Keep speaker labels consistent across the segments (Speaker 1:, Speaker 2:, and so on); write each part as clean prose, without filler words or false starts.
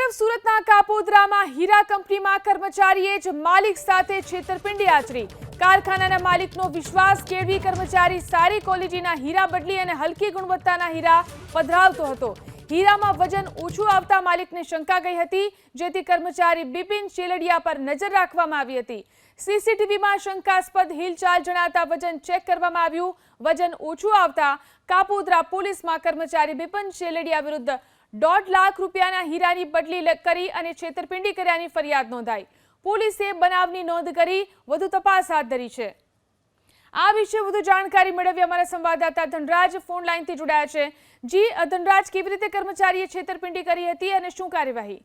Speaker 1: તરફ સુરતના કાપોદ્રામાં હીરા કંપનીમાં કર્મચારીએ જ માલિક સાથે છેતરપિંડી આચરી। કારખાનાના માલિકનો વિશ્વાસ કેળવી કર્મચારી સારી ક્વોલિટીના હીરા બદલી અને હલકી ગુણવત્તાના હીરા પધરાવતો હતો। હીરામાં વજન ઓછું આવતા માલિકને શંકા ગઈ હતી, જેથી કર્મચારી બિપિન ચેલડિયા પર નજર રાખવામાં આવી હતી। સીસીટીવીમાં શંકાસ્પદ હિલચાલ જણાતા વજન ચેક કરવામાં આવ્યું। વજન ઓછું આવતા કાપોદ્રા પોલીસમાં કર્મચારી બિપિન ચેલડિયા વિરુદ્ધ 1.5 લાખ રૂપિયાના હીરાની બદલી કરી અને છેતરપિંડી કર્યાની ફરિયાદ નોંધાઈ। પોલીસે બનાવની નોંધ કરી વધુ તપાસ હાથ ધરી છે। આ વિશે વધુ જાણકારી મેળવી અમારા સંવાદદાતા ધનરાજ ફોન લાઈનથી જોડાયા છે। જી ધનરાજ, કેવી રીતે કર્મચારીએ છેતરપિંડી કરી હતી અને શું કાર્યવાહી?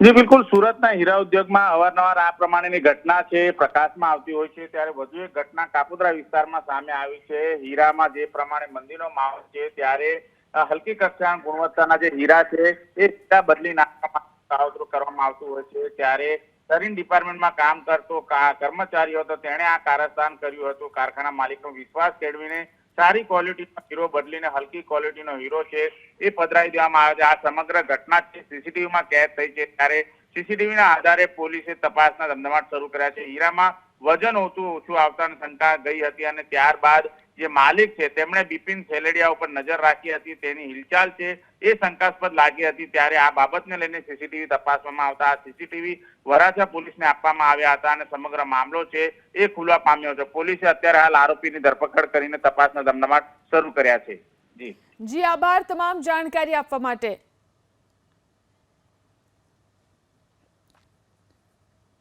Speaker 2: જી બિલકુલ, સુરતના હીરા ઉદ્યોગમાં અવારનવાર આ પ્રમાણેની ઘટના છે પ્રકાશમાં આવતી હોય છે, ત્યારે વધુ એક ઘટના કાપોદ્રા વિસ્તારમાં સામે આવી છે। હીરામાં જે પ્રમાણે મંદીનો માહોલ છે, ત્યારે હલકી કક્ષાના ગુણવત્તાના જે હીરા છે એ હીરા બદલી નાખવામાં કાવતરું કરવામાં આવતું હોય છે। ત્યારે સરીન ડિપાર્ટમેન્ટમાં કામ કરતો કર્મચારી હતો, તેણે આ કારસ્તાન કર્યું હતું। કારખાના માલિકનો વિશ્વાસ કેળવીને સારી ક્વોલિટીનો હીરો બદલીને હલકી ક્વોલિટીનો હીરો છે એ પધરાવી દેવામાં આવ્યો છે। આ સમગ્ર ઘટના છે સીસીટીવીમાં કેદ થઈ છે, ત્યારે સીસીટીવીના આધારે પોલીસે તપાસના ધમધમાટ શરૂ કર્યા છે। હીરામાં વજન ઓછું આવતા શંકા ગઈ હતી અને ત્યારબાદ જે માલિક છે તેમણે બિપિન ચેલડિયા ઉપર નજર રાખી હતી। તેની હિલચાલ છે એ શંકાસ્પદ લાગી હતી, ત્યારે આ બાબતને લઈને સીસીટીવી તપાસવામાં આવતા આ સીસીટીવી વરાછા પોલીસને આપવામાં આવ્યા હતા અને સમગ્ર મામલો છે એ ખુલવા પામ્યો છે। પોલીસે અત્યારે હાલ આરોપીની ધરપકડ કરીને તપાસના ધમધમાટ શરૂ કર્યા છે।
Speaker 1: જી આભાર તમામ જાણકારી આપવા માટે।